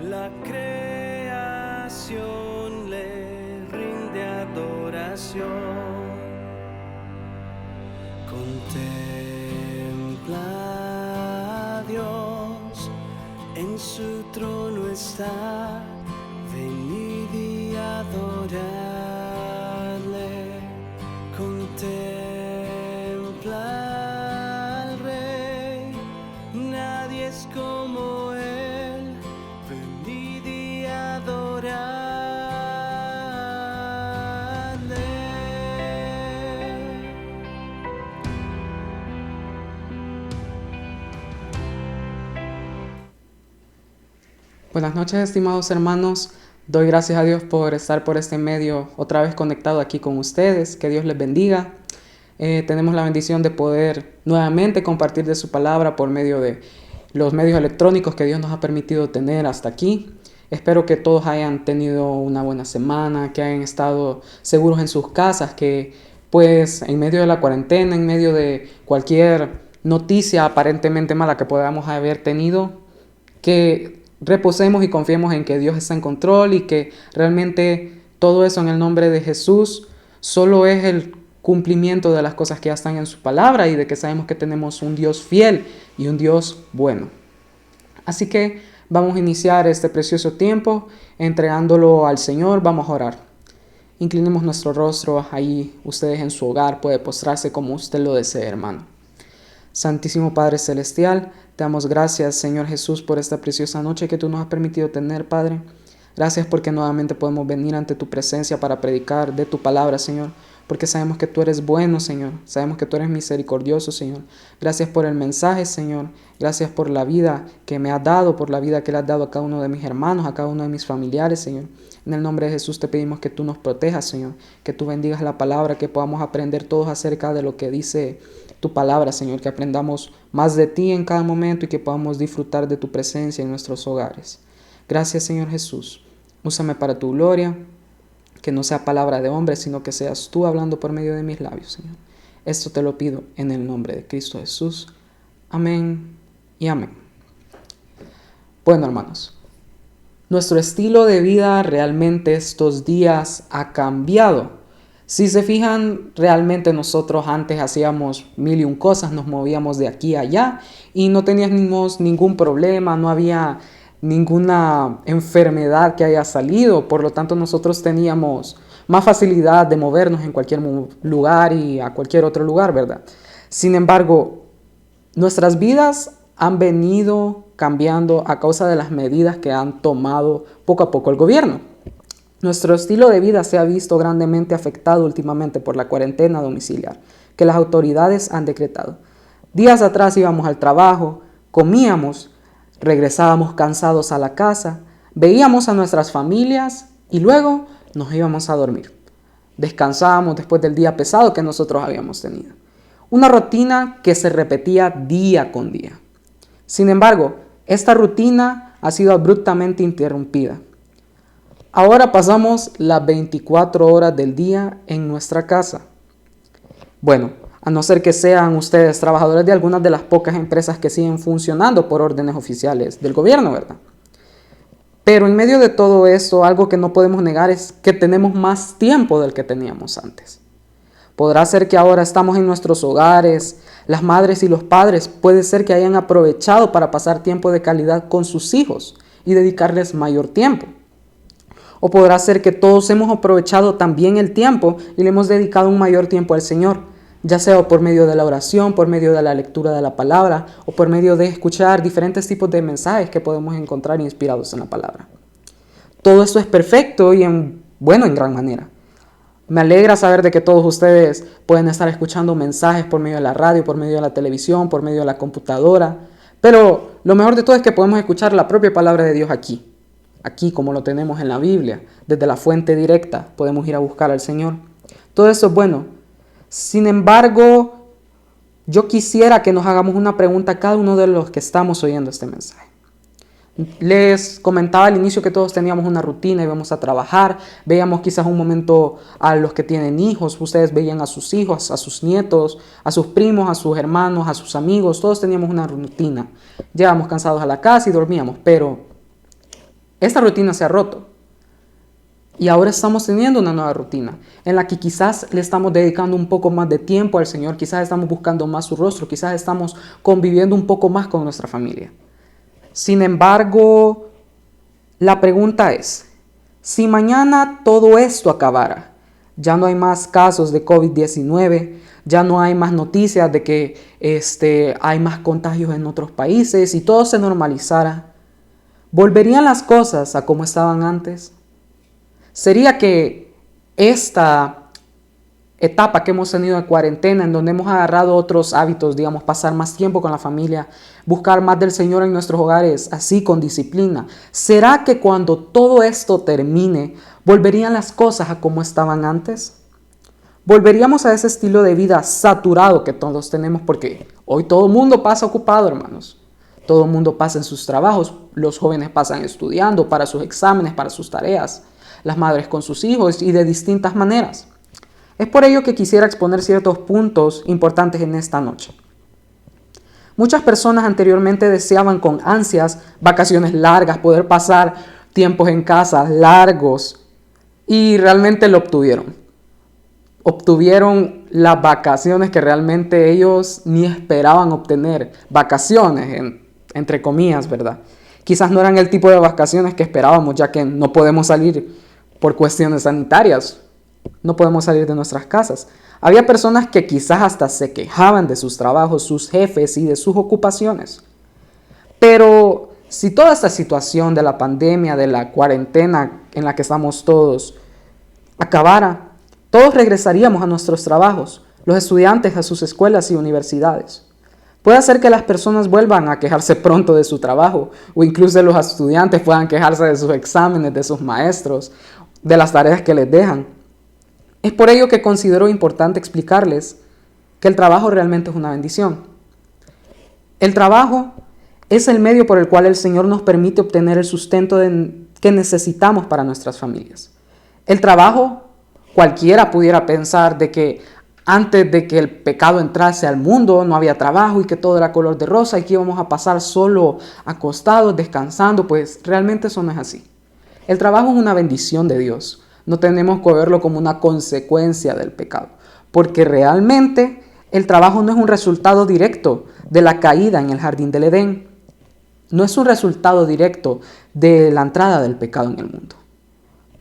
La creación le rinde adoración. Contempla a Dios, en su trono está. Venid y adorarle. Contempla al Rey, nadie es como Él. Venid y adorarle. Buenas noches, estimados hermanos. Doy gracias a Dios por estar por este medio otra vez conectado aquí con ustedes. Que Dios les bendiga. Tenemos la bendición de poder nuevamente compartir de su palabra por medio de los medios electrónicos que Dios nos ha permitido tener hasta aquí. Espero que todos hayan tenido una buena semana, que hayan estado seguros en sus casas, que pues en medio de la cuarentena, en medio de cualquier noticia aparentemente mala que podamos haber tenido, que reposemos y confiemos en que Dios está en control y que realmente todo eso en el nombre de Jesús solo es el cumplimiento de las cosas que ya están en su palabra y de que sabemos que tenemos un Dios fiel y un Dios bueno. Así que vamos a iniciar este precioso tiempo entregándolo al Señor. Vamos a orar. Inclinemos nuestro rostro, ahí ustedes en su hogar puede postrarse como usted lo desee, hermano. Santísimo Padre Celestial, te damos gracias, Señor Jesús, por esta preciosa noche que tú nos has permitido tener, Padre. Gracias porque nuevamente podemos venir ante tu presencia para predicar de tu palabra, Señor, porque sabemos que tú eres bueno, Señor. Sabemos que tú eres misericordioso, Señor. Gracias por el mensaje, Señor. Gracias por la vida que me has dado, por la vida que le has dado a cada uno de mis hermanos, a cada uno de mis familiares, Señor. En el nombre de Jesús te pedimos que tú nos protejas, Señor, que tú bendigas la palabra, que podamos aprender todos acerca de lo que dice tu palabra, Señor, que aprendamos más de ti en cada momento y que podamos disfrutar de tu presencia en nuestros hogares. Gracias, Señor Jesús. Úsame para tu gloria, que no sea palabra de hombre, sino que seas tú hablando por medio de mis labios, Señor. Esto te lo pido en el nombre de Cristo Jesús. Amén y amén. Bueno, hermanos, nuestro estilo de vida realmente estos días ha cambiado. Si se fijan, realmente nosotros antes hacíamos mil y un cosas, nos movíamos de aquí a allá y no teníamos ningún problema, no había ninguna enfermedad que haya salido. Por lo tanto, nosotros teníamos más facilidad de movernos en cualquier lugar y a cualquier otro lugar, ¿verdad? Sin embargo, nuestras vidas han venido cambiando a causa de las medidas que han tomado poco a poco el gobierno. Nuestro estilo de vida se ha visto grandemente afectado últimamente por la cuarentena domiciliar que las autoridades han decretado. Días atrás íbamos al trabajo, comíamos, regresábamos cansados a la casa, veíamos a nuestras familias y luego nos íbamos a dormir. Descansábamos después del día pesado que nosotros habíamos tenido. Una rutina que se repetía día con día. Sin embargo, esta rutina ha sido abruptamente interrumpida. Ahora pasamos las 24 horas del día en nuestra casa. Bueno, a no ser que sean ustedes trabajadores de algunas de las pocas empresas que siguen funcionando por órdenes oficiales del gobierno, ¿verdad? Pero en medio de todo esto, algo que no podemos negar es que tenemos más tiempo del que teníamos antes. Podrá ser que ahora estamos en nuestros hogares, las madres y los padres puede ser que hayan aprovechado para pasar tiempo de calidad con sus hijos y dedicarles mayor tiempo. O podrá ser que todos hemos aprovechado también el tiempo y le hemos dedicado un mayor tiempo al Señor, ya sea por medio de la oración, por medio de la lectura de la palabra o por medio de escuchar diferentes tipos de mensajes que podemos encontrar inspirados en la palabra. Todo esto es perfecto y en gran manera. Me alegra saber de que todos ustedes pueden estar escuchando mensajes por medio de la radio, por medio de la televisión, por medio de la computadora, pero lo mejor de todo es que podemos escuchar la propia palabra de Dios aquí. Aquí, como lo tenemos en la Biblia, desde la fuente directa, podemos ir a buscar al Señor. Todo eso es bueno. Sin embargo, yo quisiera que nos hagamos una pregunta a cada uno de los que estamos oyendo este mensaje. Les comentaba al inicio que todos teníamos una rutina, íbamos a trabajar, veíamos quizás un momento a los que tienen hijos, ustedes veían a sus hijos, a sus nietos, a sus primos, a sus hermanos, a sus amigos, todos teníamos una rutina. Llegábamos cansados a la casa y dormíamos, pero esta rutina se ha roto. Y ahora estamos teniendo una nueva rutina en la que quizás le estamos dedicando un poco más de tiempo al Señor, quizás estamos buscando más su rostro, quizás estamos conviviendo un poco más con nuestra familia. Sin embargo, la pregunta es, si mañana todo esto acabara, ya no hay más casos de COVID-19, ya no hay más noticias de que hay más contagios en otros países y todo se normalizara, ¿volverían las cosas a como estaban antes? ¿Sería que esta etapa que hemos tenido de cuarentena, en donde hemos agarrado otros hábitos, digamos, pasar más tiempo con la familia, buscar más del Señor en nuestros hogares, así con disciplina, ¿será que cuando todo esto termine, volverían las cosas a como estaban antes? ¿Volveríamos a ese estilo de vida saturado que todos tenemos? Porque hoy todo el mundo pasa ocupado, hermanos. Todo el mundo pasa en sus trabajos, los jóvenes pasan estudiando para sus exámenes, para sus tareas, las madres con sus hijos y de distintas maneras. Es por ello que quisiera exponer ciertos puntos importantes en esta noche. Muchas personas anteriormente deseaban con ansias vacaciones largas, poder pasar tiempos en casa largos, y realmente lo obtuvieron. Obtuvieron las vacaciones que realmente ellos ni esperaban obtener. Vacaciones, entre comillas, ¿verdad? Quizás no eran el tipo de vacaciones que esperábamos, ya que no podemos salir por cuestiones sanitarias. No podemos salir de nuestras casas. Había personas que quizás hasta se quejaban de sus trabajos, sus jefes y de sus ocupaciones. Pero si toda esta situación de la pandemia, de la cuarentena en la que estamos todos, acabara, todos regresaríamos a nuestros trabajos, los estudiantes a sus escuelas y universidades. Puede ser que las personas vuelvan a quejarse pronto de su trabajo, o incluso los estudiantes puedan quejarse de sus exámenes, de sus maestros, de las tareas que les dejan. Es por ello que considero importante explicarles que el trabajo realmente es una bendición. El trabajo es el medio por el cual el Señor nos permite obtener el sustento que necesitamos para nuestras familias. El trabajo, cualquiera pudiera pensar de que antes de que el pecado entrase al mundo no había trabajo y que todo era color de rosa y que íbamos a pasar solo acostados, descansando, pues realmente eso no es así. El trabajo es una bendición de Dios. No tenemos que verlo como una consecuencia del pecado, porque realmente el trabajo no es un resultado directo de la caída en el jardín del Edén. No es un resultado directo de la entrada del pecado en el mundo.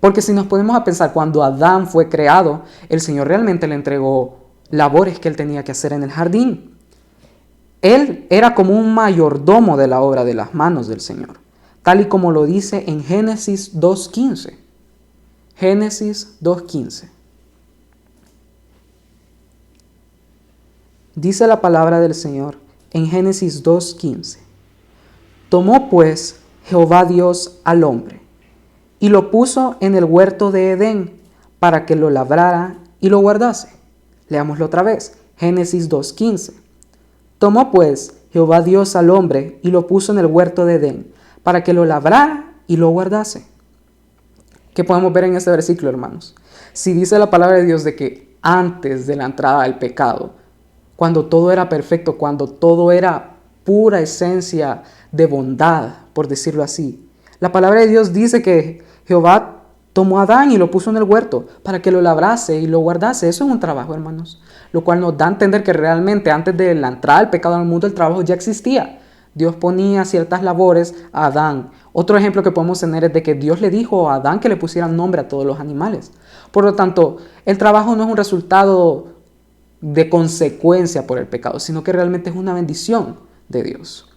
Porque si nos ponemos a pensar, cuando Adán fue creado, el Señor realmente le entregó labores que él tenía que hacer en el jardín. Él era como un mayordomo de la obra de las manos del Señor, tal y como lo dice en Génesis 2:15. Génesis 2:15. Dice la palabra del Señor en Génesis 2:15. Tomó pues Jehová Dios al hombre y lo puso en el huerto de Edén para que lo labrara y lo guardase. Leámoslo otra vez. Génesis 2:15. Tomó pues Jehová Dios al hombre y lo puso en el huerto de Edén para que lo labrara y lo guardase. ¿Qué podemos ver en este versículo, hermanos? Si dice la palabra de Dios de que antes de la entrada del pecado, cuando todo era perfecto, cuando todo era pura esencia de bondad, por decirlo así, la palabra de Dios dice que Jehová tomó a Adán y lo puso en el huerto para que lo labrase y lo guardase. Eso es un trabajo, hermanos, lo cual nos da a entender que realmente antes de la entrada del pecado al mundo, el trabajo ya existía. Dios ponía ciertas labores a Adán. Otro ejemplo que podemos tener es de que Dios le dijo a Adán que le pusiera nombre a todos los animales. Por lo tanto, el trabajo no es un resultado de consecuencia por el pecado, sino que realmente es una bendición de Dios.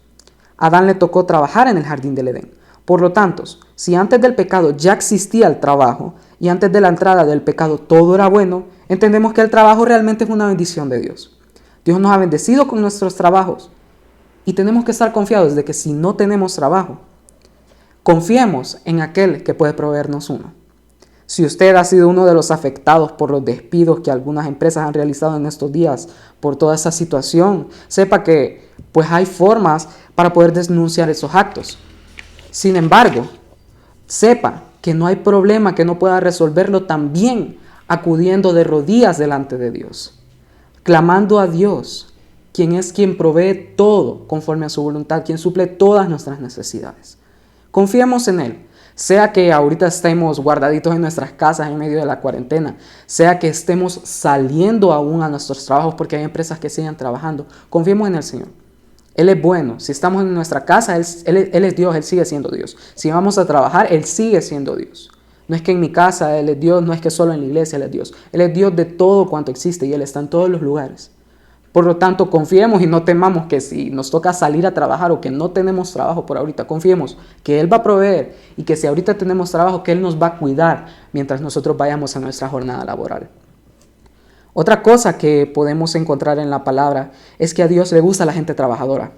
A Adán le tocó trabajar en el jardín del Edén. Por lo tanto, si antes del pecado ya existía el trabajo y antes de la entrada del pecado todo era bueno, entendemos que el trabajo realmente es una bendición de Dios. Dios nos ha bendecido con nuestros trabajos. Y tenemos que estar confiados de que si no tenemos trabajo, confiemos en aquel que puede proveernos uno. Si usted ha sido uno de los afectados por los despidos que algunas empresas han realizado en estos días por toda esa situación, sepa que pues hay formas para poder denunciar esos actos. Sin embargo, sepa que no hay problema que no pueda resolverlo también acudiendo de rodillas delante de Dios, clamando a Dios, quien es quien provee todo conforme a su voluntad, quien suple todas nuestras necesidades. Confiemos en Él. Sea que ahorita estemos guardaditos en nuestras casas en medio de la cuarentena, sea que estemos saliendo aún a nuestros trabajos porque hay empresas que siguen trabajando, confiemos en el Señor. Él es bueno. Si estamos en nuestra casa, Él es Dios, Él sigue siendo Dios. Si vamos a trabajar, Él sigue siendo Dios. No es que en mi casa Él es Dios, no es que solo en la iglesia Él es Dios. Él es Dios de todo cuanto existe y Él está en todos los lugares. Por lo tanto, confiemos y no temamos que si nos toca salir a trabajar o que no tenemos trabajo por ahorita, confiemos que Él va a proveer y que si ahorita tenemos trabajo, que Él nos va a cuidar mientras nosotros vayamos a nuestra jornada laboral. Otra cosa que podemos encontrar en la palabra es que a Dios le gusta la gente trabajadora.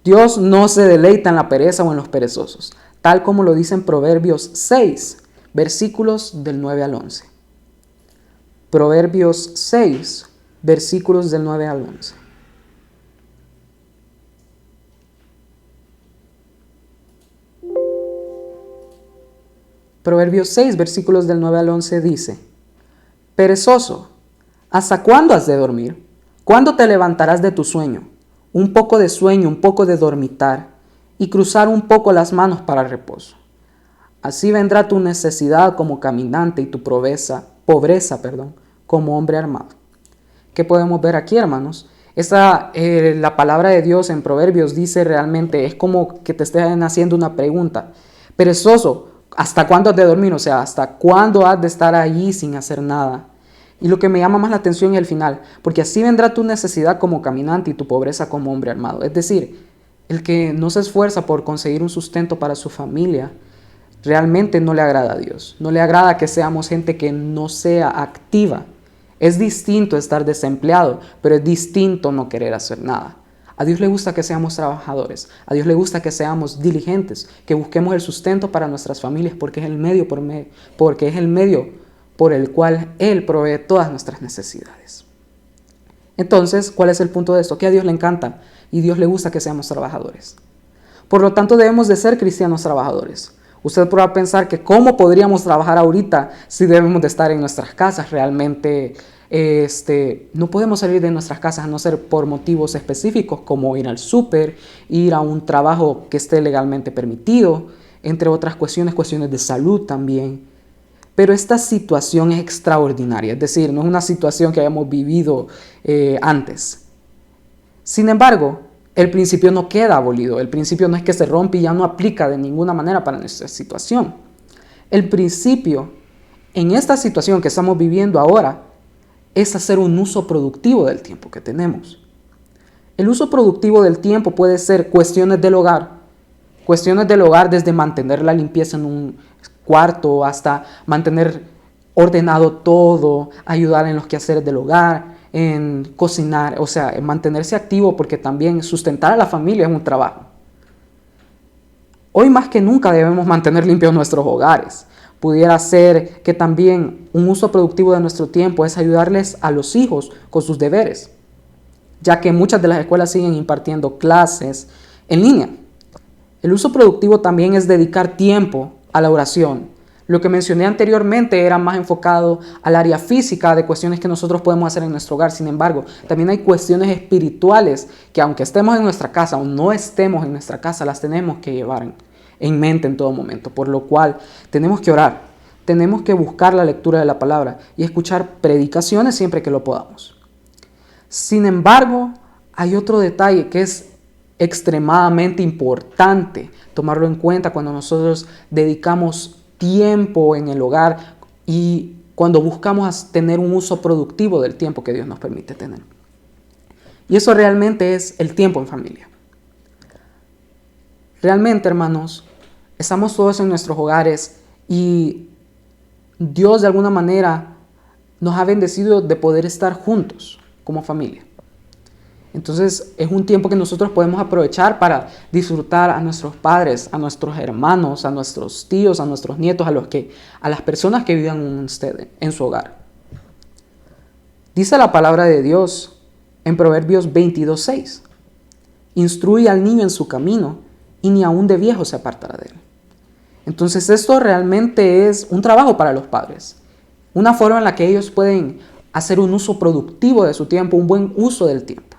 Dios no se deleita en la pereza o en los perezosos, tal como lo dice en Proverbios 6, versículos del 9 al 11. Proverbios 6, versículos del 9 al 11. Proverbios 6, versículos del 9 al 11 dice: Perezoso, ¿hasta cuándo has de dormir? ¿Cuándo te levantarás de tu sueño? Un poco de sueño, un poco de dormitar, y cruzar un poco las manos para el reposo. Así vendrá tu necesidad como caminante y tu pobreza, como hombre armado. ¿Qué podemos ver aquí, hermanos? La palabra de Dios en Proverbios dice realmente, es como que te estén haciendo una pregunta. Perezoso, ¿hasta cuándo has de dormir? O sea, ¿hasta cuándo has de estar allí sin hacer nada? Y lo que me llama más la atención es el final, porque así vendrá tu necesidad como caminante y tu pobreza como hombre armado. Es decir, el que no se esfuerza por conseguir un sustento para su familia, realmente no le agrada a Dios. No le agrada que seamos gente que no sea activa. Es distinto estar desempleado, pero es distinto no querer hacer nada. A Dios le gusta que seamos trabajadores, a Dios le gusta que seamos diligentes, que busquemos el sustento para nuestras familias porque es el medio por el cual Él provee todas nuestras necesidades. Entonces, ¿cuál es el punto de esto? Que a Dios le encanta y a Dios le gusta que seamos trabajadores. Por lo tanto, debemos de ser cristianos trabajadores. Usted podrá pensar que cómo podríamos trabajar ahorita si debemos de estar en nuestras casas. Realmente no podemos salir de nuestras casas a no ser por motivos específicos como ir al súper, ir a un trabajo que esté legalmente permitido, entre otras cuestiones de salud también. Pero esta situación es extraordinaria, es decir, no es una situación que hayamos vivido antes. Sin embargo, el principio no queda abolido, el principio no es que se rompe y ya no aplica de ninguna manera para nuestra situación. El principio en esta situación que estamos viviendo ahora es hacer un uso productivo del tiempo que tenemos. El uso productivo del tiempo puede ser cuestiones del hogar desde mantener la limpieza en un cuarto hasta mantener ordenado todo, ayudar en los quehaceres del hogar, en cocinar, o sea, en mantenerse activo porque también sustentar a la familia es un trabajo. Hoy más que nunca debemos mantener limpios nuestros hogares. Pudiera ser que también un uso productivo de nuestro tiempo es ayudarles a los hijos con sus deberes, ya que muchas de las escuelas siguen impartiendo clases en línea. El uso productivo también es dedicar tiempo a la oración. Lo que mencioné anteriormente era más enfocado al área física de cuestiones que nosotros podemos hacer en nuestro hogar. Sin embargo, también hay cuestiones espirituales que aunque estemos en nuestra casa o no estemos en nuestra casa, las tenemos que llevar en mente en todo momento. Por lo cual tenemos que orar, tenemos que buscar la lectura de la palabra y escuchar predicaciones siempre que lo podamos. Sin embargo, hay otro detalle que es extremadamente importante tomarlo en cuenta cuando nosotros dedicamos tiempo en el hogar y cuando buscamos tener un uso productivo del tiempo que Dios nos permite tener. Y eso realmente es el tiempo en familia. Realmente, hermanos, estamos todos en nuestros hogares y Dios de alguna manera nos ha bendecido de poder estar juntos como familia. Entonces es un tiempo que nosotros podemos aprovechar para disfrutar a nuestros padres, a nuestros hermanos, a nuestros tíos, a nuestros nietos, a las personas que vivan en su hogar. Dice la palabra de Dios en Proverbios 22:6: Instruye al niño en su camino y ni aun de viejo se apartará de él. Entonces esto realmente es un trabajo para los padres, una forma en la que ellos pueden hacer un uso productivo de su tiempo, un buen uso del tiempo.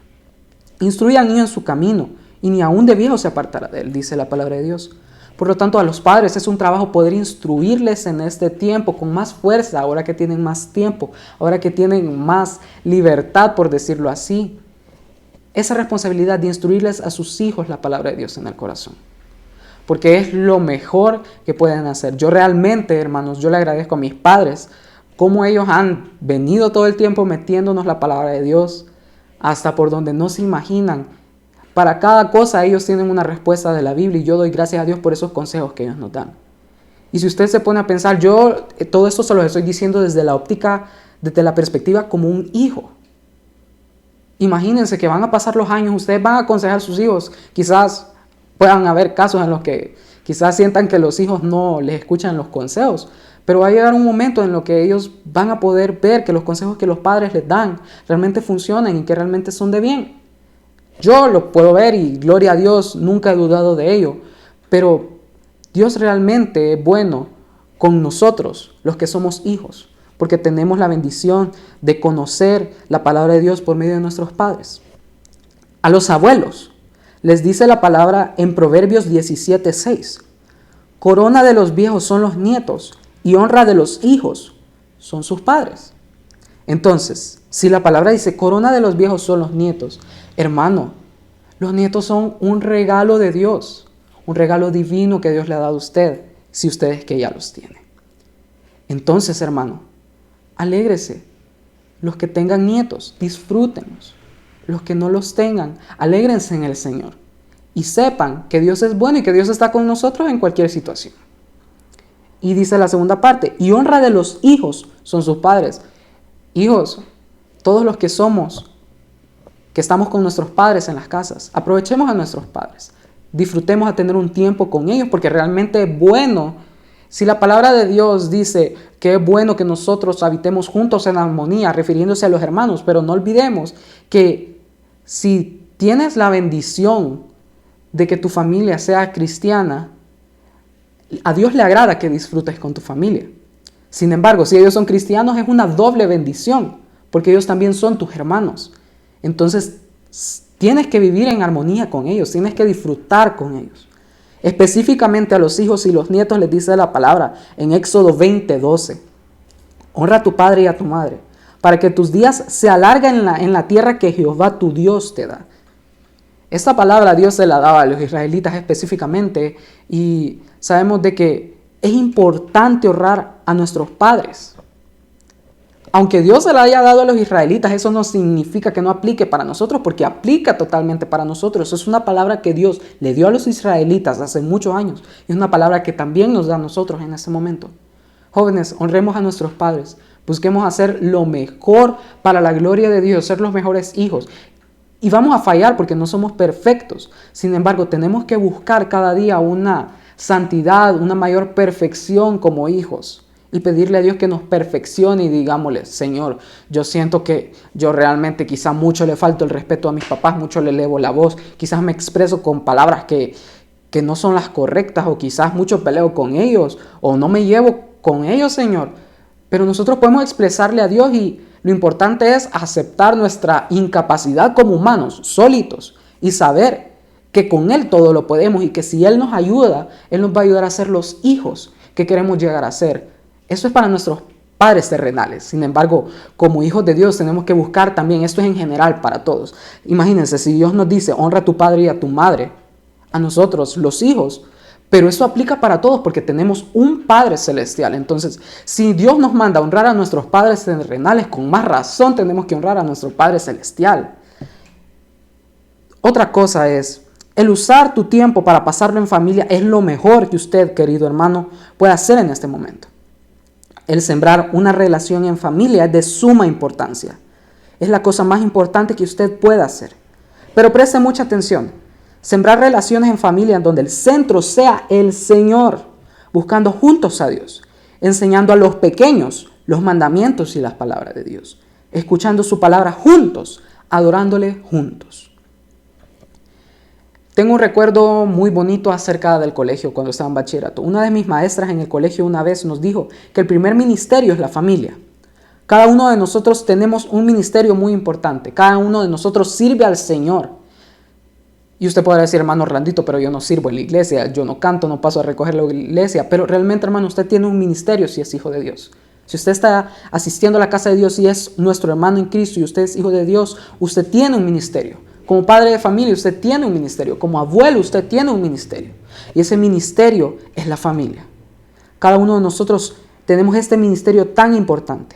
Instruye al niño en su camino y ni aun de viejo se apartará de él, dice la palabra de Dios. Por lo tanto, a los padres es un trabajo poder instruirles en este tiempo con más fuerza, ahora que tienen más tiempo, ahora que tienen más libertad, por decirlo así. Esa responsabilidad de instruirles a sus hijos la palabra de Dios en el corazón. Porque es lo mejor que pueden hacer. Yo realmente, hermanos, yo le agradezco a mis padres cómo ellos han venido todo el tiempo metiéndonos la palabra de Dios hasta por donde no se imaginan. Para cada cosa ellos tienen una respuesta de la Biblia y yo doy gracias a Dios por esos consejos que ellos nos dan. Y si usted se pone a pensar, yo todo esto se lo estoy diciendo desde la óptica, desde la perspectiva como un hijo. Imagínense que van a pasar los años, ustedes van a aconsejar a sus hijos, quizás puedan haber casos en los que quizás sientan que los hijos no les escuchan los consejos, pero va a llegar un momento en lo que ellos van a poder ver que los consejos que los padres les dan realmente funcionan y que realmente son de bien. Yo lo puedo ver y gloria a Dios, nunca he dudado de ello, pero Dios realmente es bueno con nosotros, los que somos hijos, porque tenemos la bendición de conocer la palabra de Dios por medio de nuestros padres. A los abuelos les dice la palabra en Proverbios 17:6, corona de los viejos son los nietos y honra de los hijos son sus padres. Entonces, si la palabra dice corona de los viejos son los nietos, hermano, los nietos son un regalo de Dios, un regalo divino que Dios le ha dado a usted, si usted es que ya los tiene. Entonces, hermano, alégrese. Los que tengan nietos, disfrútenlos. Los que no los tengan, alégrense en el Señor. Y sepan que Dios es bueno y que Dios está con nosotros en cualquier situación. Y dice la segunda parte, y honra de los hijos son sus padres. Hijos, todos los que somos, que estamos con nuestros padres en las casas, aprovechemos a nuestros padres. Disfrutemos a tener un tiempo con ellos porque realmente es bueno. Si la palabra de Dios dice que es bueno que nosotros habitemos juntos en armonía, refiriéndose a los hermanos, pero no olvidemos que si tienes la bendición de que tu familia sea cristiana, a Dios le agrada que disfrutes con tu familia. Sin embargo, si ellos son cristianos es una doble bendición, porque ellos también son tus hermanos. Entonces, tienes que vivir en armonía con ellos, tienes que disfrutar con ellos. Específicamente a los hijos y los nietos les dice la palabra en Éxodo 20:12. Honra a tu padre y a tu madre, para que tus días se alarguen en la tierra que Jehová tu Dios te da. Esta palabra Dios se la daba a los israelitas específicamente y sabemos de que es importante honrar a nuestros padres. Aunque Dios se la haya dado a los israelitas, eso no significa que no aplique para nosotros, porque aplica totalmente para nosotros. Es una palabra que Dios le dio a los israelitas hace muchos años. Y es una palabra que también nos da a nosotros en este momento. Jóvenes, honremos a nuestros padres. Busquemos hacer lo mejor para la gloria de Dios, ser los mejores hijos. Y vamos a fallar porque no somos perfectos. Sin embargo, tenemos que buscar cada día una santidad, una mayor perfección como hijos. Y pedirle a Dios que nos perfeccione y digámosle, Señor, yo siento que yo realmente quizás mucho le falto el respeto a mis papás, mucho le elevo la voz, quizás me expreso con palabras que no son las correctas o quizás mucho peleo con ellos o no me llevo con ellos, Señor. Pero nosotros podemos expresarle a Dios y lo importante es aceptar nuestra incapacidad como humanos, solitos, y saber que con Él todo lo podemos y que si Él nos ayuda, Él nos va a ayudar a ser los hijos que queremos llegar a ser. Eso es para nuestros padres terrenales. Sin embargo, como hijos de Dios tenemos que buscar también, esto es en general para todos. Imagínense, si Dios nos dice, honra a tu padre y a tu madre, a nosotros, los hijos, pero eso aplica para todos porque tenemos un Padre celestial. Entonces, si Dios nos manda a honrar a nuestros padres terrenales, con más razón tenemos que honrar a nuestro Padre celestial. Otra cosa es, el usar tu tiempo para pasarlo en familia es lo mejor que usted, querido hermano, puede hacer en este momento. El sembrar una relación en familia es de suma importancia. Es la cosa más importante que usted pueda hacer. Pero preste mucha atención. Sembrar relaciones en familia en donde el centro sea el Señor, buscando juntos a Dios, enseñando a los pequeños los mandamientos y las palabras de Dios, escuchando su palabra juntos, adorándole juntos. Tengo un recuerdo muy bonito acerca del colegio cuando estaba en bachillerato. Una de mis maestras en el colegio una vez nos dijo que el primer ministerio es la familia. Cada uno de nosotros tenemos un ministerio muy importante. Cada uno de nosotros sirve al Señor. Y usted podrá decir, hermano Orlandito, pero yo no sirvo en la iglesia, yo no canto, no paso a recoger la iglesia. Pero realmente, hermano, usted tiene un ministerio si es hijo de Dios. Si usted está asistiendo a la casa de Dios y es nuestro hermano en Cristo y usted es hijo de Dios, usted tiene un ministerio. Como padre de familia, usted tiene un ministerio. Como abuelo, usted tiene un ministerio. Y ese ministerio es la familia. Cada uno de nosotros tenemos este ministerio tan importante.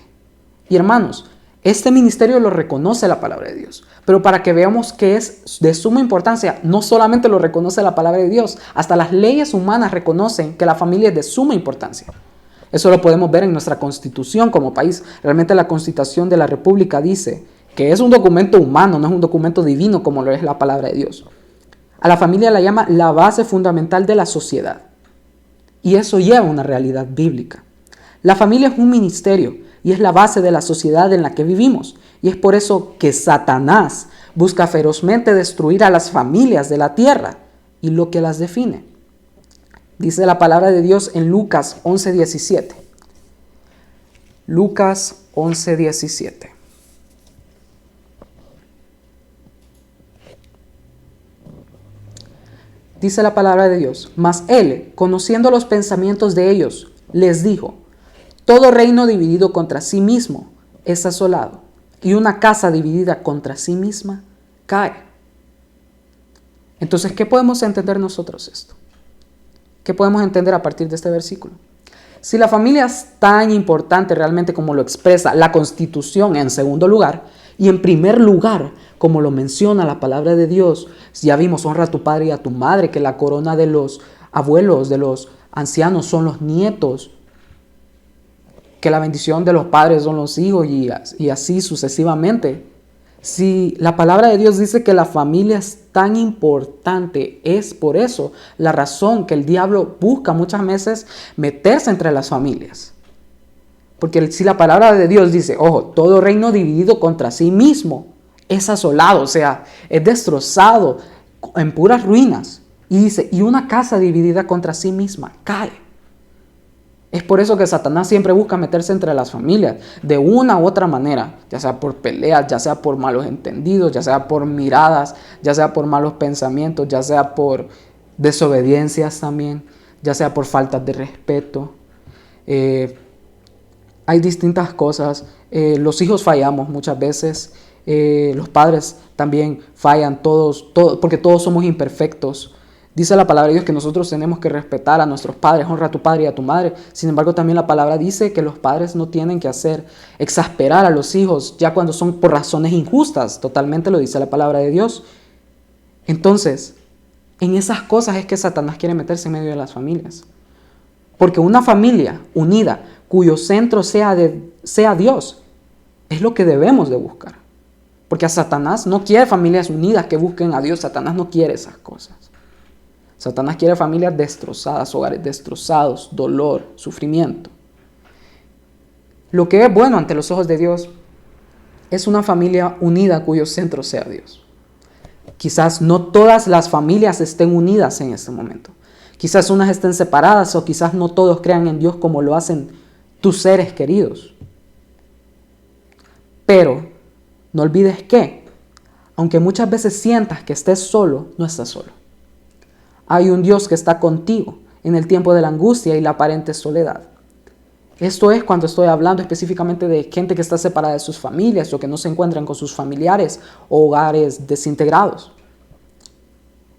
Y hermanos, este ministerio lo reconoce la palabra de Dios. Pero para que veamos que es de suma importancia, no solamente lo reconoce la palabra de Dios, hasta las leyes humanas reconocen que la familia es de suma importancia. Eso lo podemos ver en nuestra constitución como país. Realmente la constitución de la república dice que es un documento humano, no es un documento divino como lo es la palabra de Dios. A la familia la llama la base fundamental de la sociedad. Y eso lleva a una realidad bíblica. La familia es un ministerio y es la base de la sociedad en la que vivimos. Y es por eso que Satanás busca ferozmente destruir a las familias de la tierra y lo que las define. Dice la palabra de Dios en Lucas 11:17. Lucas 11:17. Dice la palabra de Dios, mas él, conociendo los pensamientos de ellos, les dijo, todo reino dividido contra sí mismo es asolado, y una casa dividida contra sí misma cae. Entonces, ¿qué podemos entender nosotros esto? ¿Qué podemos entender a partir de este versículo? Si la familia es tan importante realmente como lo expresa la Constitución en segundo lugar, y en primer lugar, como lo menciona la palabra de Dios, ya vimos, honra a tu padre y a tu madre, que la corona de los abuelos, de los ancianos son los nietos, que la bendición de los padres son los hijos y así sucesivamente. Si la palabra de Dios dice que la familia es tan importante, es por eso la razón que el diablo busca muchas veces meterse entre las familias. Porque si la palabra de Dios dice, ojo, todo reino dividido contra sí mismo es asolado, o sea, es destrozado en puras ruinas. Y dice, y una casa dividida contra sí misma cae. Es por eso que Satanás siempre busca meterse entre las familias de una u otra manera, ya sea por peleas, ya sea por malos entendidos, ya sea por miradas, ya sea por malos pensamientos, ya sea por desobediencias también, ya sea por faltas de respeto. Hay distintas cosas. Los hijos fallamos muchas veces, los padres también fallan, porque todos somos imperfectos. Dice la palabra de Dios que nosotros tenemos que respetar a nuestros padres, honra a tu padre y a tu madre. Sin embargo, también la palabra dice que los padres no tienen que hacer exasperar a los hijos ya cuando son por razones injustas. Totalmente lo dice la palabra de Dios. Entonces, en esas cosas es que Satanás quiere meterse en medio de las familias. Porque una familia unida, cuyo centro sea Dios, es lo que debemos de buscar. Porque a Satanás no quiere familias unidas que busquen a Dios. Satanás no quiere esas cosas. Satanás quiere familias destrozadas, hogares destrozados, dolor, sufrimiento. Lo que es bueno ante los ojos de Dios es una familia unida cuyo centro sea Dios. Quizás no todas las familias estén unidas en este momento. Quizás unas estén separadas o quizás no todos crean en Dios como lo hacen tus seres queridos. Pero no olvides que, aunque muchas veces sientas que estés solo, no estás solo. Hay un Dios que está contigo en el tiempo de la angustia y la aparente soledad. Esto es cuando estoy hablando específicamente de gente que está separada de sus familias o que no se encuentran con sus familiares o hogares desintegrados.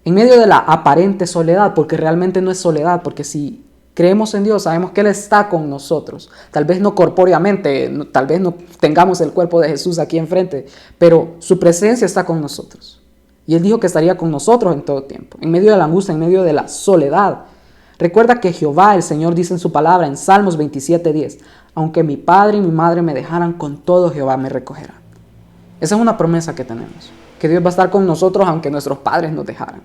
En medio de la aparente soledad, porque realmente no es soledad, porque si creemos en Dios, sabemos que Él está con nosotros. Tal vez no corpóreamente, tal vez no tengamos el cuerpo de Jesús aquí enfrente, pero su presencia está con nosotros. Y Él dijo que estaría con nosotros en todo tiempo, en medio de la angustia, en medio de la soledad. Recuerda que Jehová, el Señor, dice en su palabra, en Salmos 27:10, aunque mi padre y mi madre me dejaran, con todo Jehová me recogerá. Esa es una promesa que tenemos, que Dios va a estar con nosotros aunque nuestros padres nos dejaran.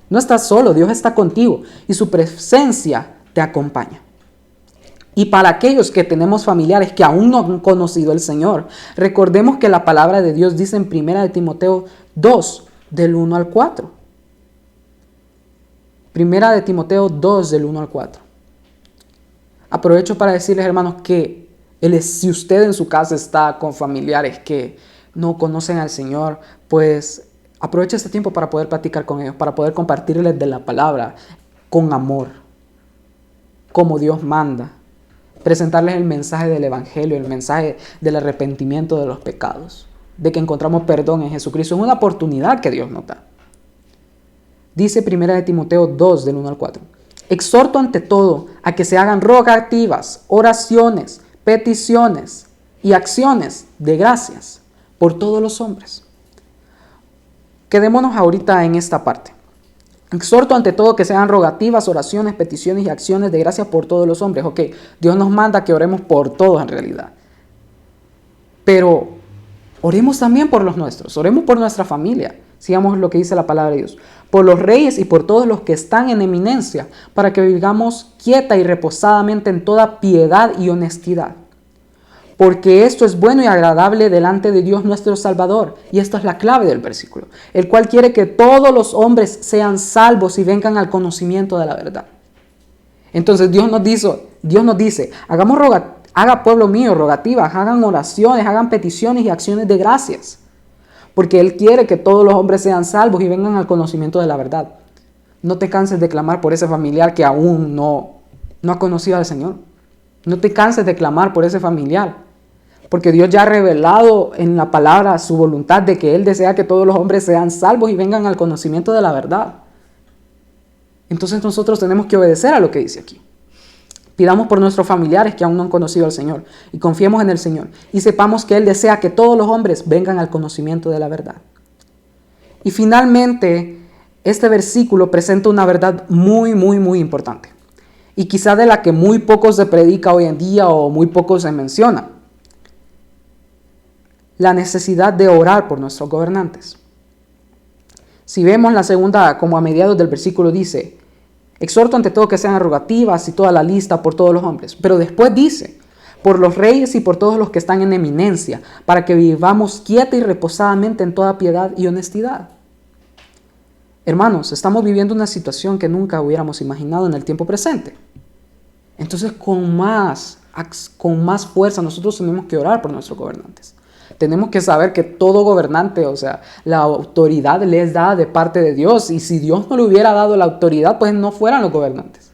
No estás solo, Dios está contigo y su presencia te acompaña. Y para aquellos que tenemos familiares que aún no han conocido al Señor, recordemos que la palabra de Dios dice en 1 de Timoteo 2, del 1 al 4. Primera de Timoteo 2, del 1 al 4. Aprovecho para decirles, hermanos, que si usted en su casa está con familiares que no conocen al Señor, pues Aprovecha este tiempo para poder platicar con ellos, para poder compartirles de la palabra con amor, como Dios manda. Presentarles el mensaje del Evangelio, el mensaje del arrepentimiento de los pecados, de que encontramos perdón en Jesucristo. Es una oportunidad que Dios nos da. Dice 1 Timoteo 2, del 1 al 4. Exhorto ante todo a que se hagan rogativas, oraciones, peticiones y acciones de gracias por todos los hombres. Quedémonos ahorita en esta parte. Exhorto ante todo que se hagan rogativas, oraciones, peticiones y acciones de gracias por todos los hombres. Ok, Dios nos manda que oremos por todos en realidad. Pero oremos también por los nuestros, oremos por nuestra familia. Sigamos lo que dice la palabra de Dios. Por los reyes y por todos los que están en eminencia, para que vivamos quieta y reposadamente en toda piedad y honestidad. Porque esto es bueno y agradable delante de Dios nuestro Salvador. Y esta es la clave del versículo. El cual quiere que todos los hombres sean salvos y vengan al conocimiento de la verdad. Entonces Dios nos dice, haga pueblo mío rogativas, hagan oraciones, hagan peticiones y acciones de gracias. Porque Él quiere que todos los hombres sean salvos y vengan al conocimiento de la verdad. No te canses de clamar por ese familiar que aún no ha conocido al Señor. No te canses de clamar por ese familiar. Porque Dios ya ha revelado en la palabra su voluntad de que Él desea que todos los hombres sean salvos y vengan al conocimiento de la verdad. Entonces nosotros tenemos que obedecer a lo que dice aquí. Pidamos por nuestros familiares que aún no han conocido al Señor y confiemos en el Señor y sepamos que Él desea que todos los hombres vengan al conocimiento de la verdad. Y finalmente, este versículo presenta una verdad muy, muy, muy importante y quizá de la que muy poco se predica hoy en día o muy poco se menciona. La necesidad de orar por nuestros gobernantes. Si vemos la segunda, como a mediados del versículo dice, exhorto ante todo que sean rogativas y toda la lista por todos los hombres. Pero después dice, por los reyes y por todos los que están en eminencia, para que vivamos quieta y reposadamente en toda piedad y honestidad. Hermanos, estamos viviendo una situación que nunca hubiéramos imaginado en el tiempo presente. Entonces, con más fuerza nosotros tenemos que orar por nuestros gobernantes. Tenemos que saber que todo gobernante, o sea, la autoridad le es dada de parte de Dios. Y si Dios no le hubiera dado la autoridad, pues no fueran los gobernantes.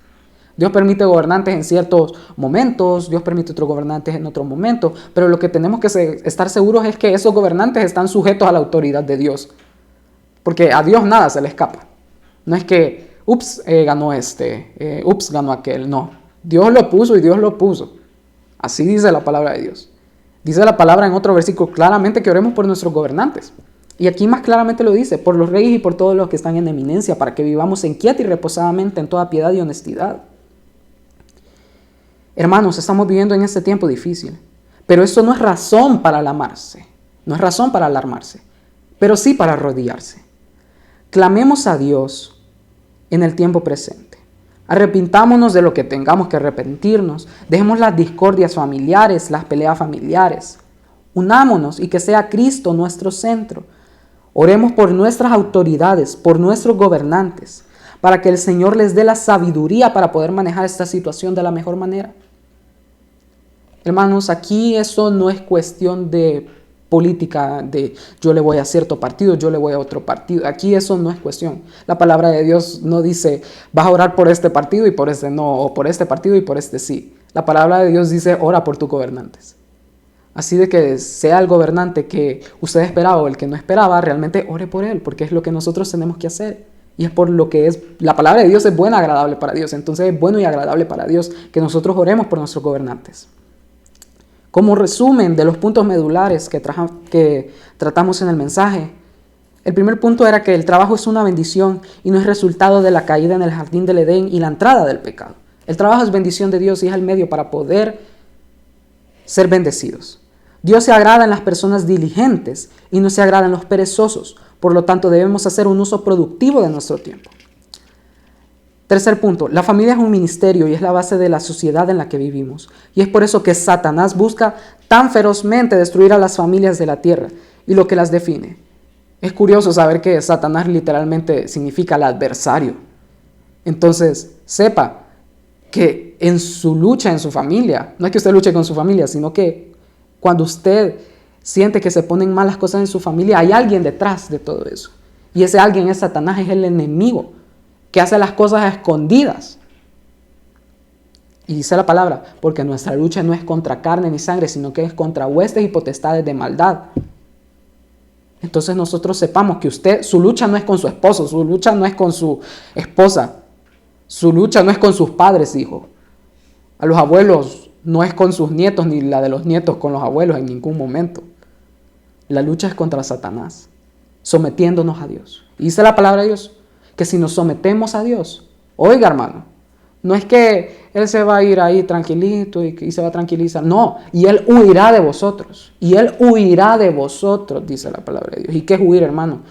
Dios permite gobernantes en ciertos momentos, Dios permite otros gobernantes en otros momentos. Pero lo que tenemos que estar seguros es que esos gobernantes están sujetos a la autoridad de Dios. Porque a Dios nada se le escapa. No es que, ganó ganó aquel. No, Dios lo puso y Dios lo puso. Así dice la palabra de Dios. Dice la palabra en otro versículo claramente que oremos por nuestros gobernantes. Y aquí más claramente lo dice, por los reyes y por todos los que están en eminencia, para que vivamos en quieta y reposadamente en toda piedad y honestidad. Hermanos, estamos viviendo en este tiempo difícil, pero eso no es razón para alarmarse, pero sí para arrodillarse. Clamemos a Dios en el tiempo presente. Arrepintámonos de lo que tengamos que arrepentirnos. Dejemos las discordias familiares, las peleas familiares. Unámonos y que sea Cristo nuestro centro. Oremos por nuestras autoridades, por nuestros gobernantes, para que el Señor les dé la sabiduría para poder manejar esta situación de la mejor manera. Hermanos, aquí eso no es cuestión de política, de yo le voy a cierto partido, yo le voy a otro partido. Aquí eso no es cuestión. La palabra de Dios no dice, vas a orar por este partido y por este no, o por este partido y por este sí. La palabra de Dios dice, ora por tus gobernantes. Así de que sea el gobernante que usted esperaba o el que no esperaba, realmente ore por él, porque es lo que nosotros tenemos que hacer. Y es por lo que es, la palabra de Dios es buena y agradable para Dios. Entonces es bueno y agradable para Dios que nosotros oremos por nuestros gobernantes. Como resumen de los puntos medulares que tratamos en el mensaje, el primer punto era que el trabajo es una bendición y no es resultado de la caída en el jardín del Edén y la entrada del pecado. El trabajo es bendición de Dios y es el medio para poder ser bendecidos. Dios se agrada en las personas diligentes y no se agrada en los perezosos. Por lo tanto, debemos hacer un uso productivo de nuestro tiempo. Tercer punto, la familia es un ministerio y es la base de la sociedad en la que vivimos. Y es por eso que Satanás busca tan ferozmente destruir a las familias de la tierra y lo que las define. Es curioso saber que Satanás literalmente significa el adversario. Entonces, sepa que en su lucha en su familia, no es que usted luche con su familia, sino que cuando usted siente que se ponen malas cosas en su familia, hay alguien detrás de todo eso. Y ese alguien es Satanás, es el enemigo que hace las cosas a escondidas. Y dice la palabra, porque nuestra lucha no es contra carne ni sangre, sino que es contra huestes y potestades de maldad. Entonces nosotros sepamos que su lucha no es con su esposo, su lucha no es con su esposa, su lucha no es con sus padres, hijos. A los abuelos no es con sus nietos, ni la de los nietos con los abuelos en ningún momento. La lucha es contra Satanás, sometiéndonos a Dios. Y dice la palabra de Dios, que si nos sometemos a Dios, oiga hermano, no es que Él se va a ir ahí tranquilito y se va a tranquilizar. No, y Él huirá de vosotros. Y Él huirá de vosotros, dice la palabra de Dios. ¿Y qué es huir, hermano?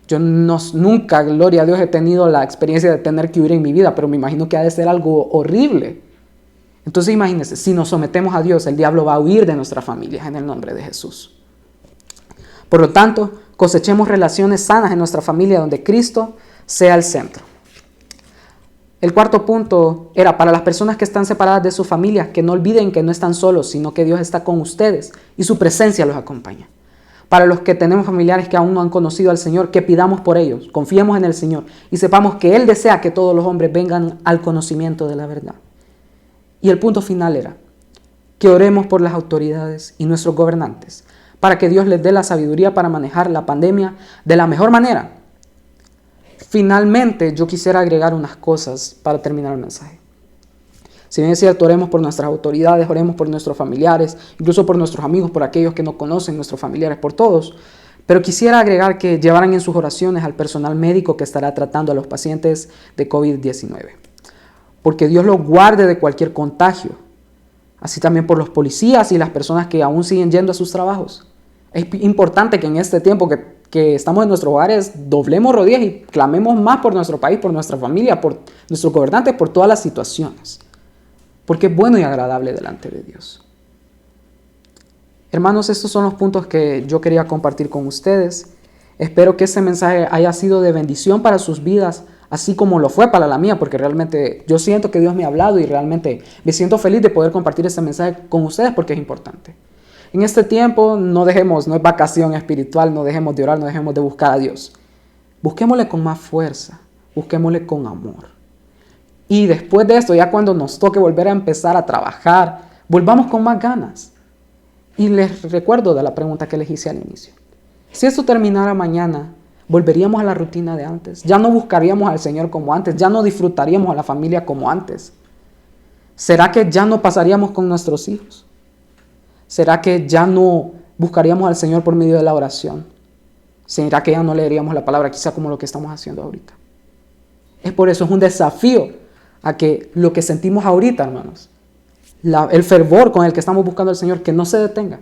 Yo nunca, gloria a Dios, he tenido la experiencia de tener que huir en mi vida, pero me imagino que ha de ser algo horrible. Entonces imagínense, si nos sometemos a Dios, el diablo va a huir de nuestras familias en el nombre de Jesús. Por lo tanto, cosechemos relaciones sanas en nuestra familia donde Cristo sea el centro. El cuarto punto era para las personas que están separadas de su familia, que no olviden que no están solos, sino que Dios está con ustedes y su presencia los acompaña. Para los que tenemos familiares que aún no han conocido al Señor, que pidamos por ellos, confiemos en el Señor y sepamos que Él desea que todos los hombres vengan al conocimiento de la verdad. Y el punto final era que oremos por las autoridades y nuestros gobernantes, para que Dios les dé la sabiduría para manejar la pandemia de la mejor manera. Finalmente, yo quisiera agregar unas cosas para terminar el mensaje. Si bien es cierto, oremos por nuestras autoridades, oremos por nuestros familiares, incluso por nuestros amigos, por aquellos que no conocen, nuestros familiares, por todos. Pero quisiera agregar que llevaran en sus oraciones al personal médico que estará tratando a los pacientes de COVID-19. Porque Dios los guarde de cualquier contagio. Así también por los policías y las personas que aún siguen yendo a sus trabajos. Es importante que en este tiempo que estamos en nuestros hogares doblemos rodillas y clamemos más por nuestro país, por nuestra familia, por nuestros gobernantes, por todas las situaciones. Porque es bueno y agradable delante de Dios. Hermanos, estos son los puntos que yo quería compartir con ustedes. Espero que este mensaje haya sido de bendición para sus vidas, así como lo fue para la mía, porque realmente yo siento que Dios me ha hablado y realmente me siento feliz de poder compartir este mensaje con ustedes porque es importante. En este tiempo no es vacación espiritual, no dejemos de orar, no dejemos de buscar a Dios. Busquémosle con más fuerza, busquémosle con amor. Y después de esto, ya cuando nos toque volver a empezar a trabajar, volvamos con más ganas. Y les recuerdo de la pregunta que les hice al inicio. Si esto terminara mañana, ¿volveríamos a la rutina de antes? ¿Ya no buscaríamos al Señor como antes? ¿Ya no disfrutaríamos a la familia como antes? ¿Será que ya no pasaríamos con nuestros hijos? ¿Será que ya no buscaríamos al Señor por medio de la oración? ¿Será que ya no leeríamos la palabra quizá como lo que estamos haciendo ahorita? Es por eso, es un desafío a que lo que sentimos ahorita, hermanos, el fervor con el que estamos buscando al Señor, que no se detenga.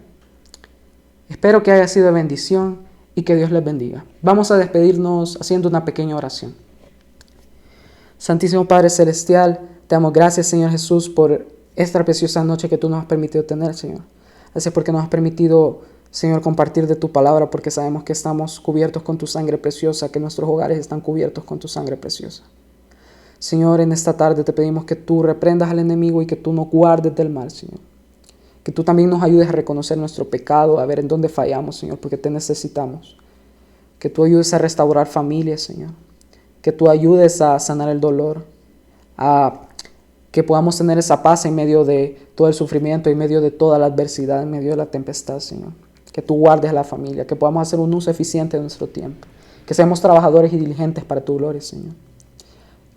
Espero que haya sido de bendición y que Dios les bendiga. Vamos a despedirnos haciendo una pequeña oración. Santísimo Padre Celestial, te damos gracias, Señor Jesús, por esta preciosa noche que tú nos has permitido tener, Señor. Gracias porque nos has permitido, Señor, compartir de tu palabra, porque sabemos que estamos cubiertos con tu sangre preciosa, que nuestros hogares están cubiertos con tu sangre preciosa. Señor, en esta tarde te pedimos que tú reprendas al enemigo y que tú nos guardes del mal, Señor. Que tú también nos ayudes a reconocer nuestro pecado, a ver en dónde fallamos, Señor, porque te necesitamos. Que tú ayudes a restaurar familias, Señor. Que tú ayudes a sanar el dolor, a que podamos tener esa paz en medio de todo el sufrimiento, en medio de toda la adversidad, en medio de la tempestad, Señor. Que tú guardes a la familia, que podamos hacer un uso eficiente de nuestro tiempo. Que seamos trabajadores y diligentes para tu gloria, Señor.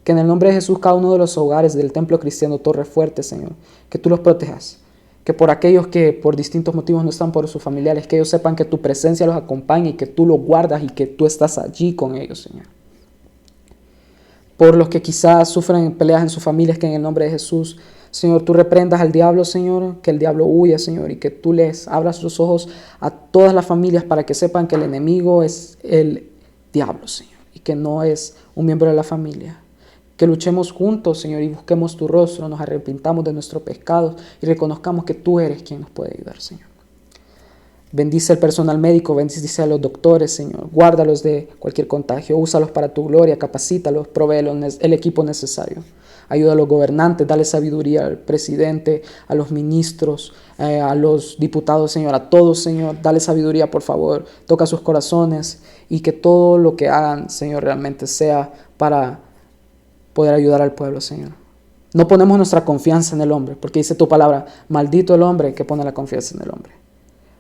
Que en el nombre de Jesús cada uno de los hogares del templo cristiano Torre Fuerte, Señor, que tú los protejas. Que por aquellos que por distintos motivos no están por sus familiares, que ellos sepan que tu presencia los acompaña y que tú los guardas y que tú estás allí con ellos, Señor. Por los que quizás sufren peleas en sus familias, que en el nombre de Jesús, Señor, tú reprendas al diablo, Señor, que el diablo huya, Señor, y que tú les abras los ojos a todas las familias para que sepan que el enemigo es el diablo, Señor, y que no es un miembro de la familia. Que luchemos juntos, Señor, y busquemos tu rostro, nos arrepintamos de nuestros pecados y reconozcamos que tú eres quien nos puede ayudar, Señor. Bendice al personal médico, bendice a los doctores, Señor. Guárdalos de cualquier contagio, úsalos para tu gloria, capacítalos, provéelos el equipo necesario. Ayuda a los gobernantes, dale sabiduría al presidente, a los ministros, a los diputados, Señor, a todos, Señor. Dale sabiduría, por favor. Toca sus corazones y que todo lo que hagan, Señor, realmente sea para poder ayudar al pueblo, Señor. No ponemos nuestra confianza en el hombre, porque dice tu palabra, maldito el hombre que pone la confianza en el hombre.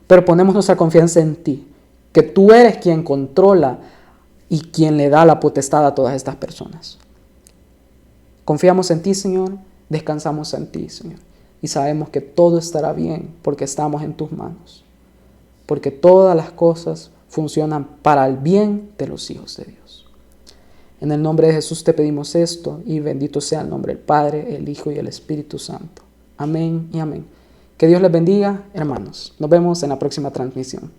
Pero ponemos nuestra confianza en ti, que tú eres quien controla y quien le da la potestad a todas estas personas. Confiamos en ti, Señor, descansamos en ti, Señor, y sabemos que todo estará bien porque estamos en tus manos, porque todas las cosas funcionan para el bien de los hijos de Dios. En el nombre de Jesús te pedimos esto y bendito sea el nombre del Padre, el Hijo y el Espíritu Santo. Amén y amén. Que Dios les bendiga, hermanos. Nos vemos en la próxima transmisión.